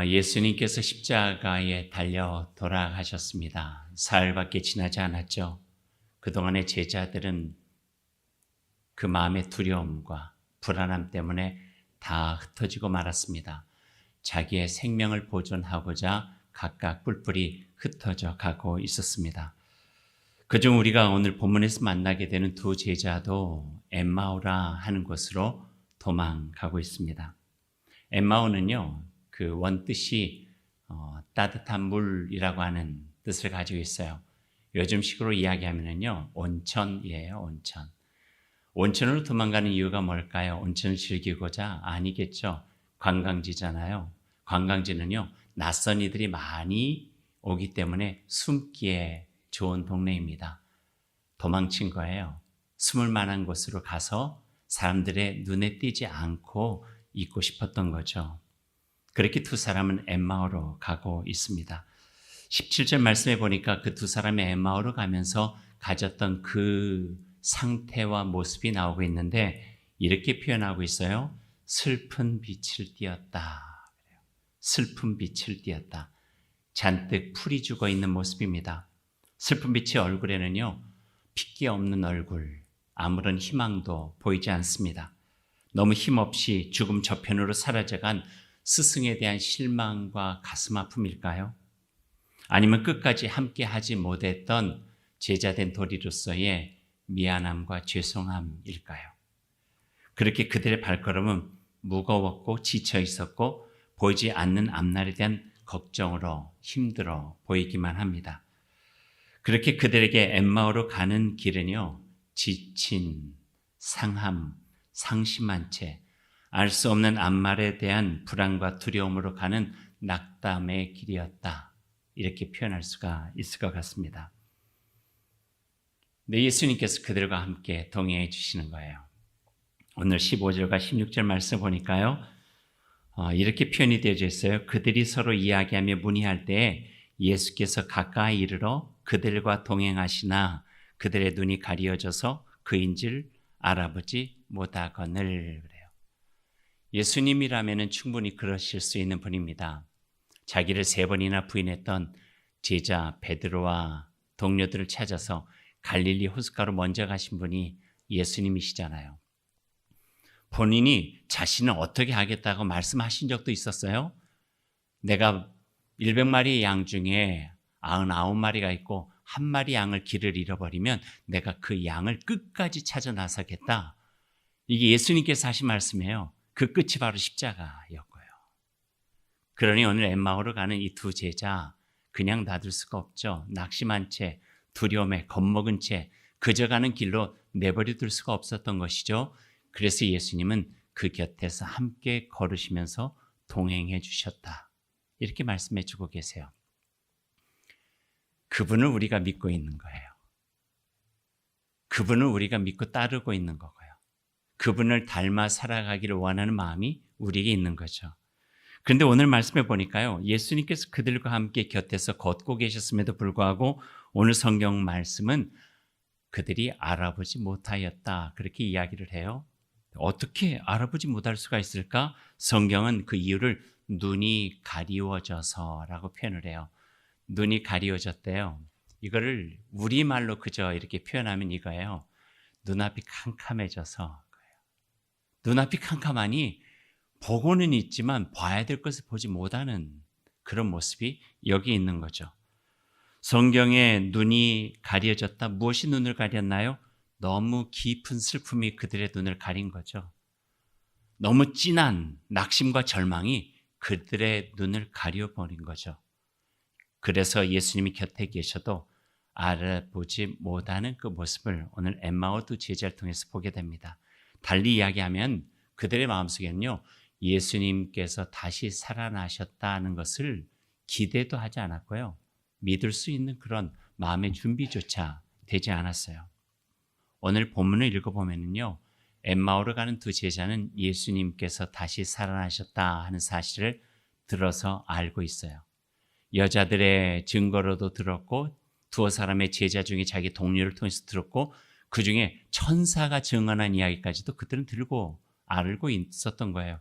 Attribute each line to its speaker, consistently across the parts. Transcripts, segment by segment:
Speaker 1: 예수님께서 십자가에 달려 돌아가셨습니다. 사흘밖에 지나지 않았죠. 그동안의 제자들은 그 마음의 두려움과 불안함 때문에 다 흩어지고 말았습니다. 자기의 생명을 보존하고자 각각 뿔뿔이 흩어져 가고 있었습니다. 그중 우리가 오늘 본문에서 만나게 되는 두 제자도 엠마오라 하는 곳으로 도망가고 있습니다. 엠마오는요, 그 원뜻이 따뜻한 물이라고 하는 뜻을 가지고 있어요. 요즘식으로 이야기하면요, 온천이에요, 온천. 온천으로 도망가는 이유가 뭘까요? 온천을 즐기고자? 아니겠죠. 관광지잖아요. 관광지는요, 낯선 이들이 많이 오기 때문에 숨기에 좋은 동네입니다. 도망친 거예요. 숨을 만한 곳으로 가서 사람들의 눈에 띄지 않고 있고 싶었던 거죠. 그렇게 두 사람은 엠마오로 가고 있습니다. 17절 말씀해 보니까 그 두 사람이 엠마오로 가면서 가졌던 그 상태와 모습이 나오고 있는데 이렇게 표현하고 있어요. 슬픈 빛을 띠었다. 슬픈 빛을 띠었다. 잔뜩 풀이 죽어 있는 모습입니다. 슬픈 빛의 얼굴에는요, 핏기 없는 얼굴, 아무런 희망도 보이지 않습니다. 너무 힘없이 죽음 저편으로 사라져간 스승에 대한 실망과 가슴 아픔일까요? 아니면 끝까지 함께 하지 못했던 제자된 도리로서의 미안함과 죄송함일까요? 그렇게 그들의 발걸음은 무거웠고 지쳐 있었고 보이지 않는 앞날에 대한 걱정으로 힘들어 보이기만 합니다. 그렇게 그들에게 엠마오로 가는 길은요, 지친, 상함, 상심한 채 알 수 없는 앞날에 대한 불안과 두려움으로 가는 낙담의 길이었다. 이렇게 표현할 수가 있을 것 같습니다. 네, 예수님께서 그들과 함께 동행해 주시는 거예요. 오늘 15절과 16절 말씀 보니까요, 이렇게 표현이 되어져 있어요. 그들이 서로 이야기하며 문의할 때에 예수께서 가까이 이르러 그들과 동행하시나 그들의 눈이 가리어져서 그인 줄 알아보지 못하거늘. 그래요. 예수님이라면 충분히 그러실 수 있는 분입니다. 자기를 3번이나 부인했던 제자 베드로와 동료들을 찾아서 갈릴리 호숫가로 먼저 가신 분이 예수님이시잖아요. 본인이 자신은 어떻게 하겠다고 말씀하신 적도 있었어요. 내가 100마리의 양 중에 99마리가 있고 한 마리 양을 길을 잃어버리면 내가 그 양을 끝까지 찾아 나서겠다. 이게 예수님께서 하신 말씀이에요. 그 끝이 바로 십자가였고요. 그러니 오늘 엠마오로 가는 이 두 제자 그냥 놔둘 수가 없죠. 낙심한 채, 두려움에 겁먹은 채 그저 가는 길로 내버려 둘 수가 없었던 것이죠. 그래서 예수님은 그 곁에서 함께 걸으시면서 동행해 주셨다. 이렇게 말씀해 주고 계세요. 그분을 우리가 믿고 있는 거예요. 그분을 우리가 믿고 따르고 있는 거고요. 그분을 닮아 살아가기를 원하는 마음이 우리에게 있는 거죠. 그런데 오늘 말씀해 보니까요, 예수님께서 그들과 함께 곁에서 걷고 계셨음에도 불구하고 오늘 성경 말씀은 그들이 알아보지 못하였다. 그렇게 이야기를 해요. 어떻게 알아보지 못할 수가 있을까? 성경은 그 이유를 눈이 가리워져서라고 표현을 해요. 눈이 가리워졌대요. 이거를 우리말로 그저 이렇게 표현하면 이거예요. 눈앞이 캄캄해져서. 눈앞이 캄캄하니 보고는 있지만 봐야 될 것을 보지 못하는 그런 모습이 여기 있는 거죠. 성경에 눈이 가려졌다. 무엇이 눈을 가렸나요? 너무 깊은 슬픔이 그들의 눈을 가린 거죠. 너무 진한 낙심과 절망이 그들의 눈을 가려버린 거죠. 그래서 예수님이 곁에 계셔도 알아보지 못하는 그 모습을 오늘 엠마오 두 제자를 통해서 보게 됩니다. 달리 이야기하면 그들의 마음속에는요, 예수님께서 다시 살아나셨다는 것을 기대도 하지 않았고요. 믿을 수 있는 그런 마음의 준비조차 되지 않았어요. 오늘 본문을 읽어보면요, 엠마오로 가는 두 제자는 예수님께서 다시 살아나셨다 하는 사실을 들어서 알고 있어요. 여자들의 증거로도 들었고 두어 사람의 제자 중에 자기 동료를 통해서 들었고 그 중에 천사가 증언한 이야기까지도 그들은 들고 알고 있었던 거예요.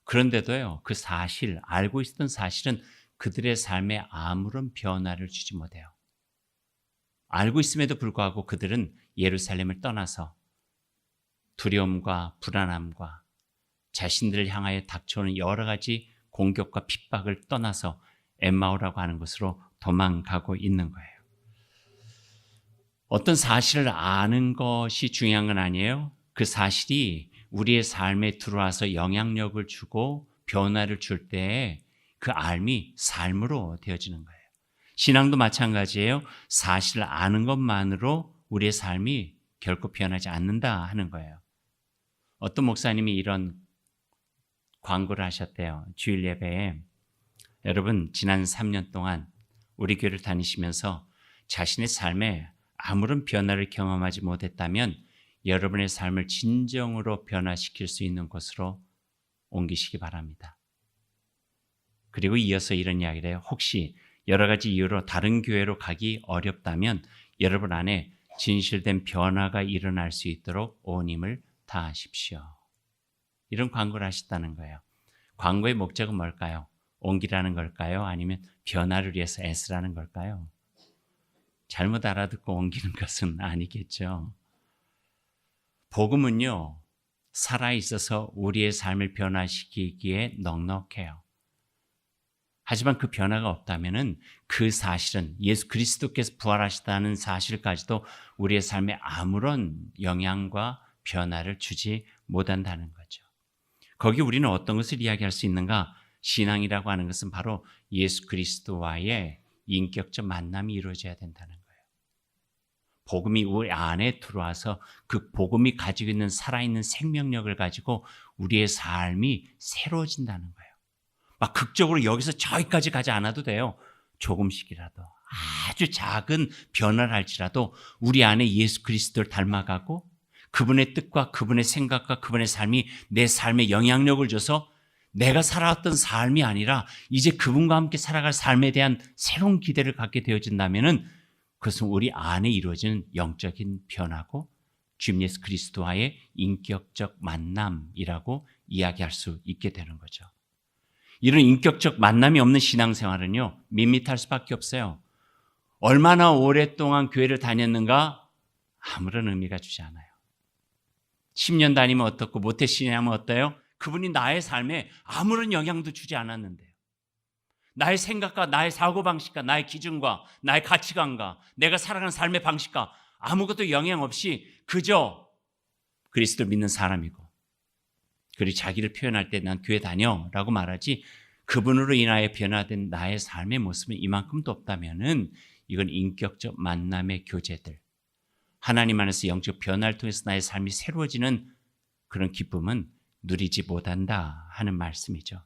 Speaker 1: 그런데도요, 그 사실, 알고 있었던 사실은 그들의 삶에 아무런 변화를 주지 못해요. 알고 있음에도 불구하고 그들은 예루살렘을 떠나서 두려움과 불안함과 자신들을 향하여 닥쳐오는 여러 가지 공격과 핍박을 떠나서 엠마오라고 하는 곳으로 도망가고 있는 거예요. 어떤 사실을 아는 것이 중요한 건 아니에요. 그 사실이 우리의 삶에 들어와서 영향력을 주고 변화를 줄 때에 그 알미 삶으로 되어지는 거예요. 신앙도 마찬가지예요. 사실을 아는 것만으로 우리의 삶이 결코 변하지 않는다 하는 거예요. 어떤 목사님이 이런 광고를 하셨대요. 주일 예배에 여러분 지난 3년 동안 우리 교회를 다니시면서 자신의 삶에 아무런 변화를 경험하지 못했다면 여러분의 삶을 진정으로 변화시킬 수 있는 곳으로 옮기시기 바랍니다. 그리고 이어서 이런 이야기를 해요. 혹시 여러 가지 이유로 다른 교회로 가기 어렵다면 여러분 안에 진실된 변화가 일어날 수 있도록 온 힘을 다하십시오. 이런 광고를 하셨다는 거예요. 광고의 목적은 뭘까요? 옮기라는 걸까요? 아니면 변화를 위해서 애쓰라는 걸까요? 잘못 알아듣고 옮기는 것은 아니겠죠. 복음은요, 살아있어서 우리의 삶을 변화시키기에 넉넉해요. 하지만 그 변화가 없다면 그 사실은 예수 그리스도께서 부활하셨다는 사실까지도 우리의 삶에 아무런 영향과 변화를 주지 못한다는 거죠. 거기 우리는 어떤 것을 이야기할 수 있는가? 신앙이라고 하는 것은 바로 예수 그리스도와의 인격적 만남이 이루어져야 된다는 거예요. 복음이 우리 안에 들어와서 그 복음이 가지고 있는 살아있는 생명력을 가지고 우리의 삶이 새로워진다는 거예요. 막 극적으로 여기서 저기까지 가지 않아도 돼요. 조금씩이라도 아주 작은 변화를 할지라도 우리 안에 예수 그리스도를 닮아가고 그분의 뜻과 그분의 생각과 그분의 삶이 내 삶에 영향력을 줘서 내가 살아왔던 삶이 아니라 이제 그분과 함께 살아갈 삶에 대한 새로운 기대를 갖게 되어진다면 그것은 우리 안에 이루어지는 영적인 변화고 주님 예수 그리스도와의 인격적 만남이라고 이야기할 수 있게 되는 거죠. 이런 인격적 만남이 없는 신앙생활은요, 밋밋할 수밖에 없어요. 얼마나 오랫동안 교회를 다녔는가 아무런 의미가 주지 않아요. 10년 다니면 어떻고 모태신앙하면 어때요? 그분이 나의 삶에 아무런 영향도 주지 않았는데요. 나의 생각과 나의 사고방식과 나의 기준과 나의 가치관과 내가 살아가는 삶의 방식과 아무것도 영향 없이 그저 그리스도를 믿는 사람이고 그리고 자기를 표현할 때 난 교회 다녀라고 말하지 그분으로 인하여 변화된 나의 삶의 모습은 이만큼도 없다면은 이건 인격적 만남의 교제들, 하나님 안에서 영적 변화를 통해서 나의 삶이 새로워지는 그런 기쁨은 누리지 못한다 하는 말씀이죠.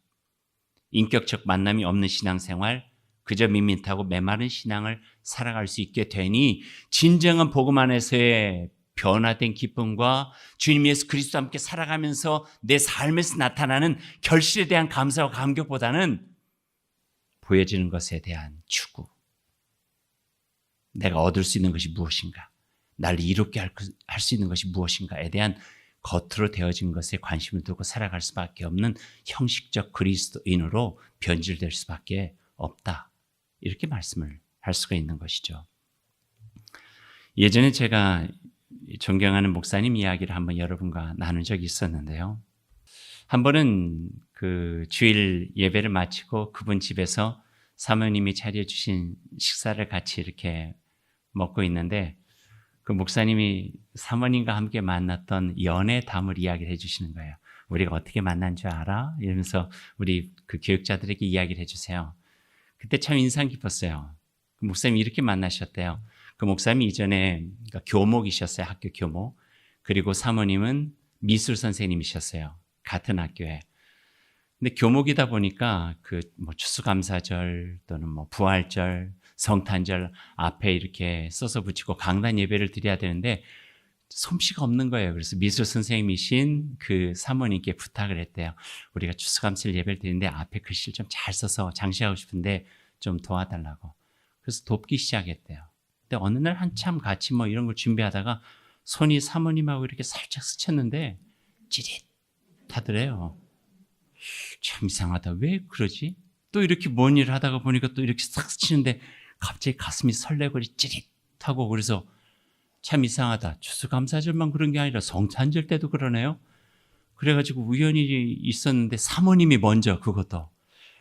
Speaker 1: 인격적 만남이 없는 신앙생활, 그저 밋밋하고 메마른 신앙을 살아갈 수 있게 되니 진정한 복음 안에서의 변화된 기쁨과 주님 예수 그리스도와 함께 살아가면서 내 삶에서 나타나는 결실에 대한 감사와 감격보다는 보여지는 것에 대한 추구, 내가 얻을 수 있는 것이 무엇인가, 나를 이롭게 할 수 있는 것이 무엇인가에 대한 겉으로 되어진 것에 관심을 두고 살아갈 수밖에 없는 형식적 그리스도인으로 변질될 수밖에 없다. 이렇게 말씀을 할 수가 있는 것이죠. 예전에 제가 존경하는 목사님 이야기를 한번 여러분과 나눈 적이 있었는데요. 한 번은 그 주일 예배를 마치고 그분 집에서 사모님이 차려주신 식사를 같이 이렇게 먹고 있는데 그 목사님이 사모님과 함께 만났던 연애담을 이야기를 해주시는 거예요. 우리가 어떻게 만난 줄 알아? 이러면서 우리 그 교육자들에게 이야기를 해주세요. 그때 참 인상 깊었어요. 그 목사님이 이렇게 만나셨대요. 그 목사님이 이전에 그러니까 교목이셨어요. 학교 교목. 그리고 사모님은 미술 선생님이셨어요. 같은 학교에. 근데 교목이다 보니까 그 뭐 추수감사절 또는 뭐 부활절, 성탄절 앞에 이렇게 써서 붙이고 강단 예배를 드려야 되는데 솜씨가 없는 거예요. 그래서 미술 선생님이신 그 사모님께 부탁을 했대요. 우리가 추수감사절 예배를 드리는데 앞에 글씨를 좀 잘 써서 장시하고 싶은데 좀 도와달라고. 그래서 돕기 시작했대요. 근데 어느 날 한참 같이 뭐 이런 걸 준비하다가 손이 사모님하고 이렇게 살짝 스쳤는데 찌릿하더래요. 참 이상하다. 왜 그러지? 또 이렇게 뭔 일을 하다가 보니까 또 이렇게 싹 스치는데 갑자기 가슴이 설레거리 찌릿하고, 그래서 참 이상하다. 추수감사절만 그런 게 아니라 성찬절 때도 그러네요. 그래가지고 우연히 있었는데 사모님이 먼저 그것도,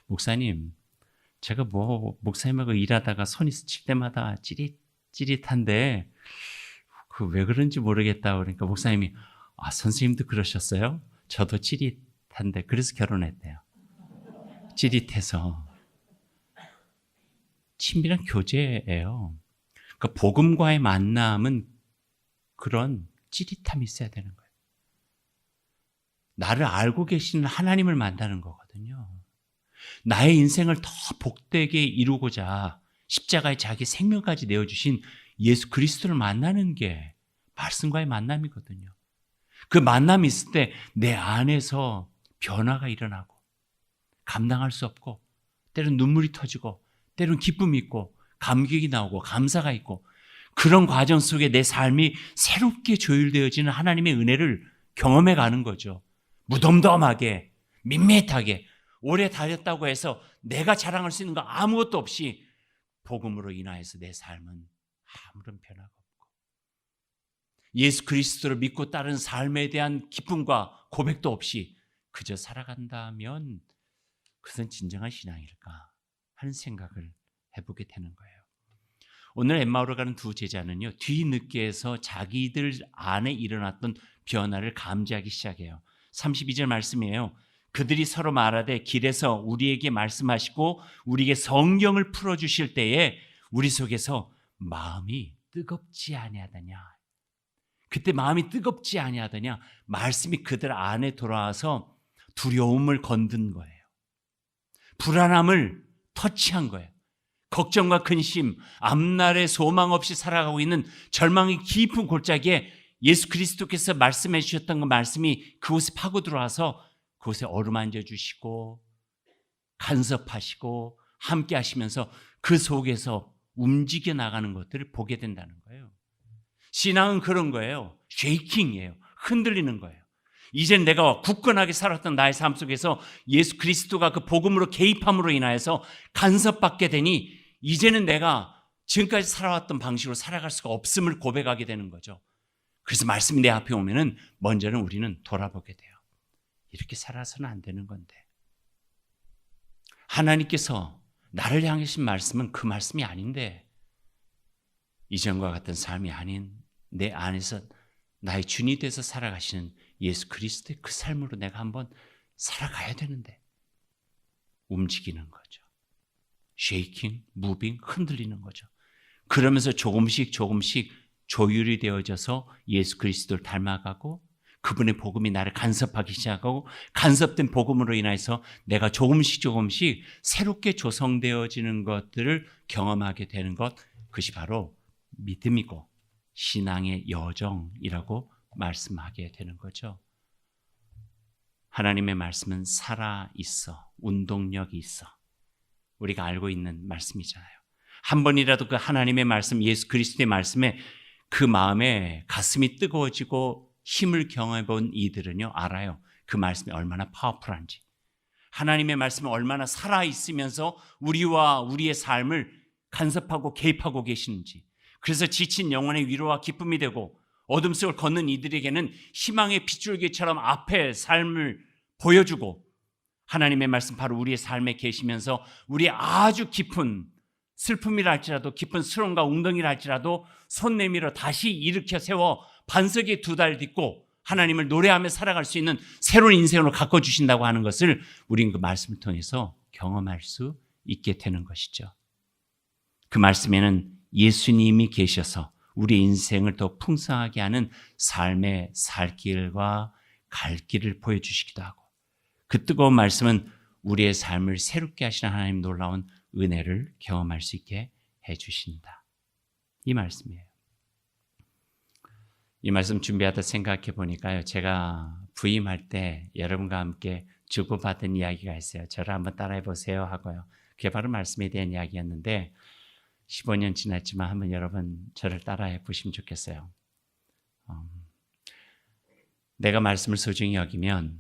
Speaker 1: 목사님, 제가 뭐 목사님하고 일하다가 손이 스칠 때마다 찌릿찌릿한데 그 왜 그런지 모르겠다. 그러니까 목사님이, 아, 선생님도 그러셨어요? 저도 찌릿한데 그래서 결혼했대요. 찌릿해서. 친밀한 교제예요. 그러니까 복음과의 만남은 그런 찌릿함이 있어야 되는 거예요. 나를 알고 계시는 하나님을 만나는 거거든요. 나의 인생을 더 복되게 이루고자 십자가에 자기 생명까지 내어주신 예수 그리스도를 만나는 게 말씀과의 만남이거든요. 그 만남이 있을 때 내 안에서 변화가 일어나고 감당할 수 없고, 때로는 눈물이 터지고, 때로는 기쁨이 있고, 감격이 나오고, 감사가 있고, 그런 과정 속에 내 삶이 새롭게 조율되어지는 하나님의 은혜를 경험해 가는 거죠. 무덤덤하게, 밋밋하게, 오래 다녔다고 해서 내가 자랑할 수 있는 거 아무것도 없이 복음으로 인하여서 내 삶은 아무런 변화가 없고, 예수 그리스도를 믿고 따른 삶에 대한 기쁨과 고백도 없이 그저 살아간다면 그것은 진정한 신앙일까 하는 생각을 해보게 되는 거예요. 오늘 엠마오로 가는 두 제자는요, 뒤늦게에서 자기들 안에 일어났던 변화를 감지하기 시작해요. 32절 말씀이에요. 그들이 서로 말하되 길에서 우리에게 말씀하시고 우리에게 성경을 풀어주실 때에 우리 속에서 마음이 뜨겁지 아니하더냐. 그때 마음이 뜨겁지 아니하더냐. 말씀이 그들 안에 돌아와서 두려움을 건든 거예요. 불안함을 터치한 거예요. 걱정과 근심, 앞날에 소망 없이 살아가고 있는 절망의 깊은 골짜기에 예수 그리스도께서 말씀해 주셨던 그 말씀이 그곳에 파고 들어와서 그곳에 어루만져 주시고 간섭하시고 함께 하시면서 그 속에서 움직여 나가는 것들을 보게 된다는 거예요. 신앙은 그런 거예요. 쉐이킹이에요. 흔들리는 거예요. 이젠 내가 굳건하게 살았던 나의 삶 속에서 예수 그리스도가 그 복음으로 개입함으로 인하여서 간섭받게 되니 이제는 내가 지금까지 살아왔던 방식으로 살아갈 수가 없음을 고백하게 되는 거죠. 그래서 말씀이 내 앞에 오면은 먼저는 우리는 돌아보게 돼요. 이렇게 살아서는 안 되는 건데. 하나님께서 나를 향하신 말씀은 그 말씀이 아닌데, 이전과 같은 삶이 아닌 내 안에서 나의 주인이 돼서 살아가시는 예수 그리스도의 그 삶으로 내가 한번 살아가야 되는데 움직이는 거죠. 쉐이킹, 무빙, 흔들리는 거죠. 그러면서 조금씩 조율이 되어져서 예수 그리스도를 닮아가고 그분의 복음이 나를 간섭하기 시작하고 간섭된 복음으로 인해서 내가 조금씩 새롭게 조성되어지는 것들을 경험하게 되는 것, 그것이 바로 믿음이고 신앙의 여정이라고 말씀하게 되는 거죠. 하나님의 말씀은 살아있어, 운동력이 있어. 우리가 알고 있는 말씀이잖아요. 한 번이라도 그 하나님의 말씀, 예수 그리스도의 말씀에 그 마음에 가슴이 뜨거워지고 힘을 경험해 본 이들은요, 알아요. 그 말씀이 얼마나 파워풀한지. 하나님의 말씀은 얼마나 살아있으면서 우리와 우리의 삶을 간섭하고 개입하고 계시는지. 그래서 지친 영혼의 위로와 기쁨이 되고 어둠 속을 걷는 이들에게는 희망의 빗줄기처럼 앞에 삶을 보여주고, 하나님의 말씀 바로 우리의 삶에 계시면서 우리의 아주 깊은 슬픔이라 할지라도, 깊은 수렁과 웅덩이라 할지라도 손 내밀어 다시 일으켜 세워 반석에 두 달 딛고 하나님을 노래하며 살아갈 수 있는 새로운 인생으로 가꿔주신다고 하는 것을 우리는 그 말씀을 통해서 경험할 수 있게 되는 것이죠. 그 말씀에는 예수님이 계셔서 우리 인생을 더 풍성하게 하는 삶의 살 길과 갈 길을 보여주시기도 하고, 그 뜨거운 말씀은 우리의 삶을 새롭게 하시는 하나님 놀라운 은혜를 경험할 수 있게 해주신다. 이 말씀이에요. 이 말씀 준비하다 생각해 보니까요, 제가 부임할 때 여러분과 함께 주고받은 이야기가 있어요. 저를 한번 따라해 보세요 하고요. 그게 바로 말씀에 대한 이야기였는데 15년 지났지만 한번 여러분 저를 따라해 보시면 좋겠어요. 내가 말씀을 소중히 여기면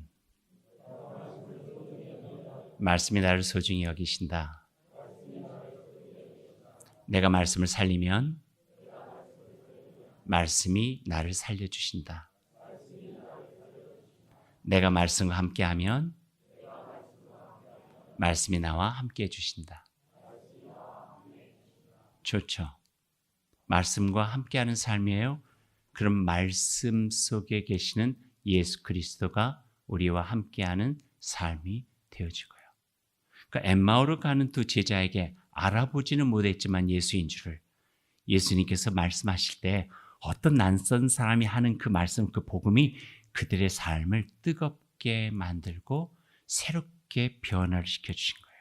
Speaker 1: 말씀이 나를 소중히 여기신다. 내가 말씀을 살리면 말씀이 나를 살려주신다. 내가 말씀과 함께하면 말씀이 나와 함께해 주신다. 좋죠. 말씀과 함께하는 삶이에요. 그럼 말씀 속에 계시는 예수 그리스도가 우리와 함께하는 삶이 되어지고요. 그러니까 엠마오로 가는 두 제자에게 알아보지는 못했지만 예수인 줄을 예수님께서 말씀하실 때 어떤 낯선 사람이 하는 그 말씀, 그 복음이 그들의 삶을 뜨겁게 만들고 새롭게 변화를 시켜주신 거예요.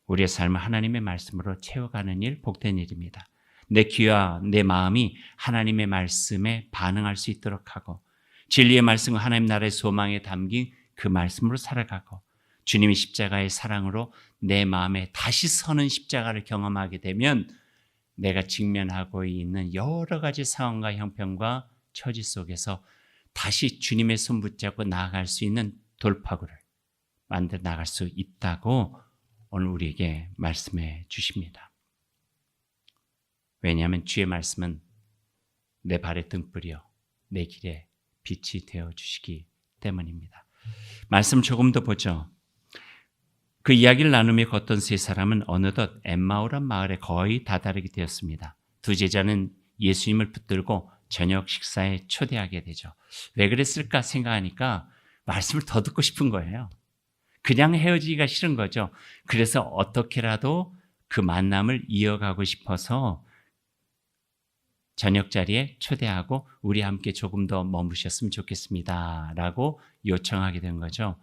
Speaker 1: 우리의 삶을 하나님의 말씀으로 채워가는 일, 복된 일입니다. 내 귀와 내 마음이 하나님의 말씀에 반응할 수 있도록 하고 진리의 말씀과 하나님 나라의 소망에 담긴 그 말씀으로 살아가고 주님의 십자가의 사랑으로 내 마음에 다시 서는 십자가를 경험하게 되면 내가 직면하고 있는 여러 가지 상황과 형편과 처지 속에서 다시 주님의 손 붙잡고 나아갈 수 있는 돌파구를 만들어 나갈 수 있다고 오늘 우리에게 말씀해 주십니다. 왜냐하면 주의 말씀은 내 발의 등불이요 내 길에 빛이 되어 주시기 때문입니다. 말씀 조금 더 보죠. 그 이야기를 나누며 걷던 세 사람은 어느덧 엠마오란 마을에 거의 다다르게 되었습니다. 두 제자는 예수님을 붙들고 저녁 식사에 초대하게 되죠. 왜 그랬을까 생각하니까 말씀을 더 듣고 싶은 거예요. 그냥 헤어지기가 싫은 거죠. 그래서 어떻게라도 그 만남을 이어가고 싶어서 저녁 자리에 초대하고 우리 함께 조금 더 머무셨으면 좋겠습니다 라고 요청하게 된 거죠.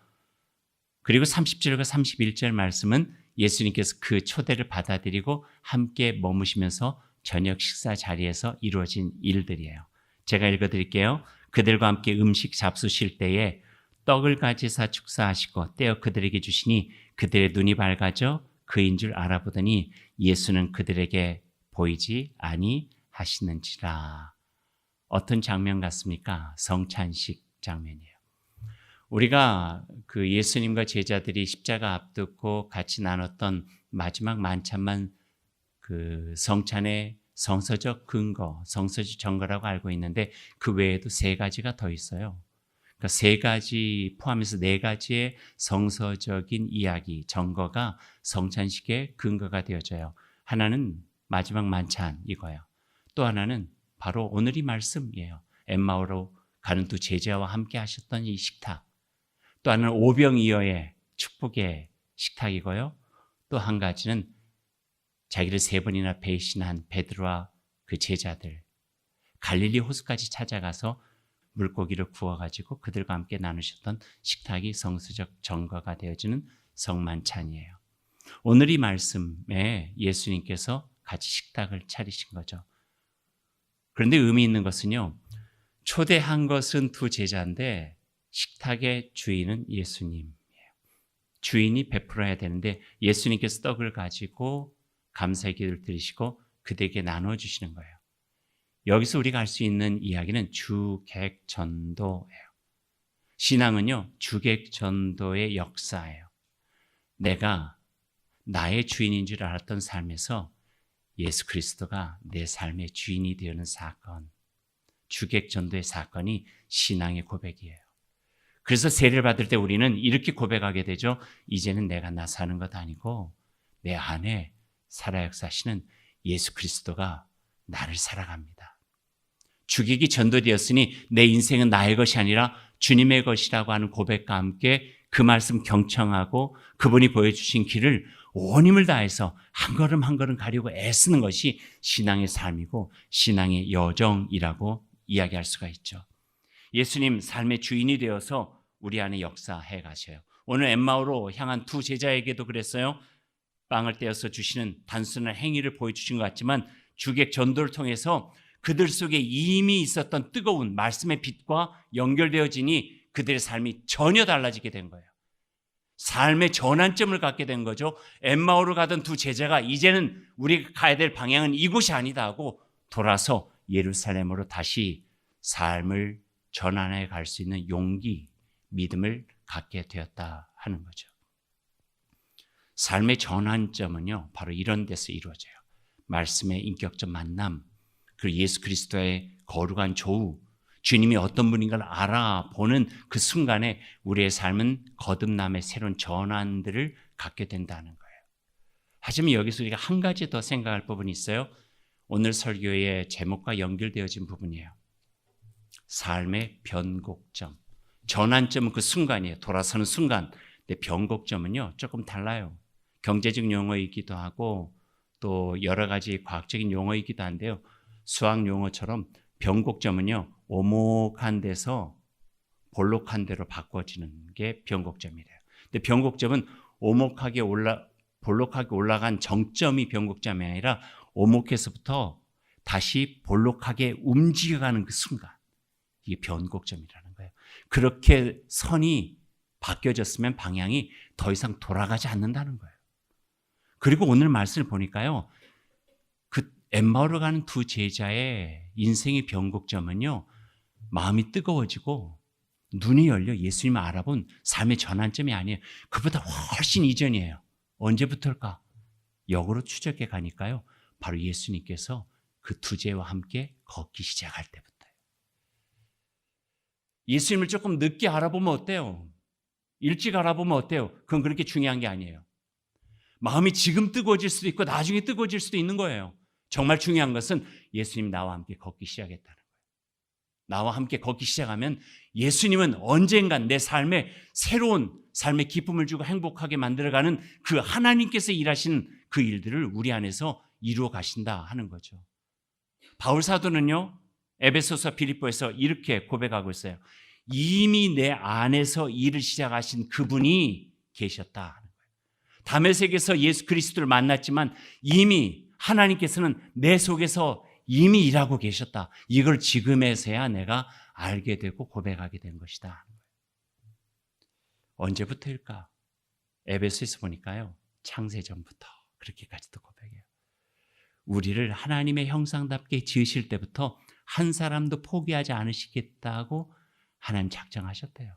Speaker 1: 그리고 30절과 31절 말씀은 예수님께서 그 초대를 받아들이고 함께 머무시면서 저녁 식사 자리에서 이루어진 일들이에요. 제가 읽어드릴게요. 그들과 함께 음식 잡수실 때에 떡을 가지사 축사하시고 떼어 그들에게 주시니 그들의 눈이 밝아져 그인 줄 알아보더니 예수는 그들에게 보이지 아니하시는지라. 어떤 장면 같습니까? 성찬식 장면이에요. 우리가 그 예수님과 제자들이 십자가 앞두고 같이 나눴던 마지막 만찬만 그 성찬의 성서적 근거, 성서적 증거라고 알고 있는데 그 외에도 세 가지가 더 있어요. 그러니까 세 가지 포함해서 네 가지의 성서적인 이야기, 증거가 성찬식의 근거가 되어져요. 하나는 마지막 만찬 이거예요. 또 하나는 바로 오늘 이 말씀이에요. 엠마오로 가는 두 제자와 함께 하셨던 이 식탁. 또 하나는 오병이어의 축복의 식탁이고요. 또 한 가지는 자기를 세 번이나 배신한 베드로와 그 제자들 갈릴리 호수까지 찾아가서 물고기를 구워가지고 그들과 함께 나누셨던 식탁이 성수적 증거가 되어지는 성만찬이에요. 오늘 이 말씀에 예수님께서 같이 식탁을 차리신 거죠. 그런데 의미 있는 것은요. 초대한 것은 두 제자인데 식탁의 주인은 예수님이에요. 주인이 베풀어야 되는데 예수님께서 떡을 가지고 감사의 기도를 드리시고 그들에게 나눠주시는 거예요. 여기서 우리가 알 수 있는 이야기는 주객전도예요. 신앙은요, 주객전도의 역사예요. 내가 나의 주인인 줄 알았던 삶에서 예수 그리스도가 내 삶의 주인이 되는 사건, 주객전도의 사건이 신앙의 고백이에요. 그래서 세례를 받을 때 우리는 이렇게 고백하게 되죠. 이제는 내가 나 사는 것 아니고 내 안에 살아 역사하시는 예수 그리스도가 나를 살아갑니다. 주객이 전도되었으니 내 인생은 나의 것이 아니라 주님의 것이라고 하는 고백과 함께 그 말씀 경청하고 그분이 보여주신 길을 온 힘을 다해서 한 걸음 한 걸음 가려고 애쓰는 것이 신앙의 삶이고 신앙의 여정이라고 이야기할 수가 있죠. 예수님 삶의 주인이 되어서 우리 안에 역사해 가셔요. 오늘 엠마오로 향한 두 제자에게도 그랬어요. 빵을 떼어서 주시는 단순한 행위를 보여주신 것 같지만 주객 전도를 통해서 그들 속에 이미 있었던 뜨거운 말씀의 빛과 연결되어지니 그들의 삶이 전혀 달라지게 된 거예요. 삶의 전환점을 갖게 된 거죠. 엠마오로 가던 두 제자가 이제는 우리가 가야 될 방향은 이곳이 아니다 하고 돌아서 예루살렘으로 다시 삶을 전환해 갈 수 있는 용기, 믿음을 갖게 되었다 하는 거죠. 삶의 전환점은요, 바로 이런 데서 이루어져요. 말씀의 인격적 만남, 그리고 예수 그리스도의 거룩한 조우, 주님이 어떤 분인가를 알아보는 그 순간에 우리의 삶은 거듭남의 새로운 전환들을 갖게 된다는 거예요. 하지만 여기서 우리가 한 가지 더 생각할 부분이 있어요. 오늘 설교의 제목과 연결되어진 부분이에요. 삶의 변곡점. 전환점은 그 순간이에요. 돌아서는 순간. 근데 변곡점은요, 조금 달라요. 경제적 용어이기도 하고 또 여러 가지 과학적인 용어이기도 한데요. 수학 용어처럼 변곡점은요, 오목한 데서 볼록한 데로 바꿔지는 게 변곡점이래요. 근데 변곡점은 볼록하게 올라간 정점이 변곡점이 아니라 오목에서부터 다시 볼록하게 움직여가는 그 순간, 이게 변곡점이라는 거예요. 그렇게 선이 바뀌어졌으면 방향이 더 이상 돌아가지 않는다는 거예요. 그리고 오늘 말씀을 보니까요, 그 엠마오로 가는 두 제자의 인생의 변곡점은요, 마음이 뜨거워지고 눈이 열려 예수님을 알아본 삶의 전환점이 아니에요. 그보다 훨씬 이전이에요. 언제부터일까? 역으로 추적해 가니까요, 바로 예수님께서 그 두 제와 함께 걷기 시작할 때부터예요. 예수님을 조금 늦게 알아보면 어때요? 일찍 알아보면 어때요? 그건 그렇게 중요한 게 아니에요. 마음이 지금 뜨거워질 수도 있고 나중에 뜨거워질 수도 있는 거예요. 정말 중요한 것은 예수님 나와 함께 걷기 시작했다는 거예요. 나와 함께 걷기 시작하면 예수님은 언젠간 내 삶에 새로운 삶의 기쁨을 주고 행복하게 만들어가는 그 하나님께서 일하신 그 일들을 우리 안에서 이루어 가신다 하는 거죠. 바울 사도는요, 에베소서 빌립보에서 이렇게 고백하고 있어요. 이미 내 안에서 일을 시작하신 그분이 계셨다 하는 거예요. 다메섹에서 예수 그리스도를 만났지만 이미 하나님께서는 내 속에서 이미 일하고 계셨다. 이걸 지금에서야 내가 알게 되고 고백하게 된 것이다. 언제부터일까? 에베소에서 보니까요, 창세전부터 그렇게까지도 고백해요. 우리를 하나님의 형상답게 지으실 때부터 한 사람도 포기하지 않으시겠다고 하나님 작정하셨대요.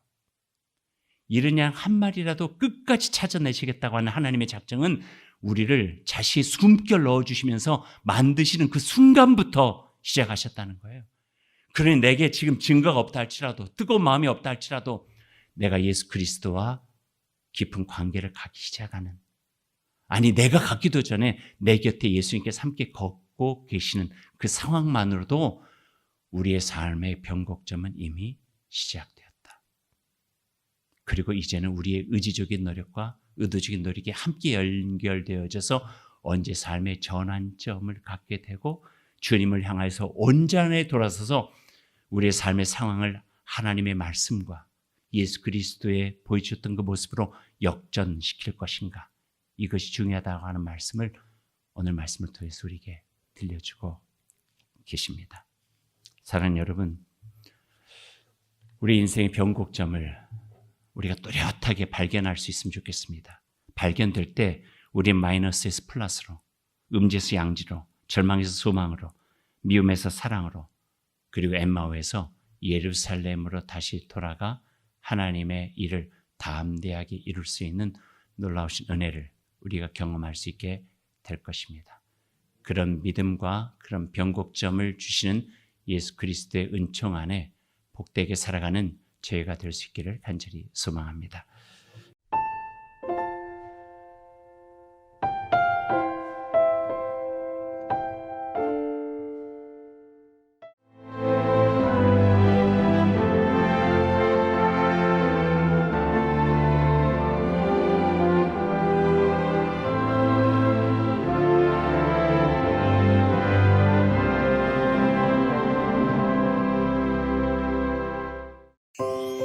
Speaker 1: 이른 양 한 마리라도 끝까지 찾아내시겠다고 하는 하나님의 작정은 우리를 자신의 숨결 넣어주시면서 만드시는 그 순간부터 시작하셨다는 거예요. 그러니 내게 지금 증거가 없다 할지라도, 뜨거운 마음이 없다 할지라도 내가 예수 그리스도와 깊은 관계를 갖기 시작하는, 아니 내가 갖기도 전에 내 곁에 예수님께서 함께 걷고 계시는 그 상황만으로도 우리의 삶의 변곡점은 이미 시작되었다. 그리고 이제는 우리의 의지적인 노력과 의도적인 노력이 함께 연결되어져서 언제 삶의 전환점을 갖게 되고 주님을 향해서 온전히 돌아서서 우리의 삶의 상황을 하나님의 말씀과 예수 그리스도의 보여주셨던 그 모습으로 역전시킬 것인가, 이것이 중요하다고 하는 말씀을 오늘 말씀을 통해서 우리에게 들려주고 계십니다. 사랑하는 여러분, 우리 인생의 변곡점을 우리가 또렷하게 발견할 수 있으면 좋겠습니다. 발견될 때 우리 마이너스에서 플러스로, 음지에서 양지로, 절망에서 소망으로, 미움에서 사랑으로, 그리고 엠마오에서 예루살렘으로 다시 돌아가 하나님의 일을 담대하게 이룰 수 있는 놀라우신 은혜를 우리가 경험할 수 있게 될 것입니다. 그런 믿음과 그런 변곡점을 주시는 예수 그리스도의 은총 안에 복되게 살아가는 저희가 될 수 있기를 간절히 소망합니다.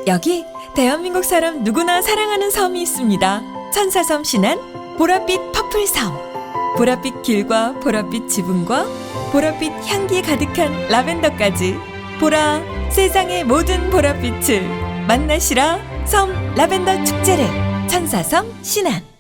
Speaker 2: 여기 대한민국 사람 누구나 사랑하는 섬이 있습니다. 천사섬 신안 보랏빛 퍼플섬. 보랏빛 길과 보랏빛 지붕과 보랏빛 향기 가득한 라벤더까지 보라 세상의 모든 보랏빛을 만나시라 섬 라벤더 축제를 천사섬 신안.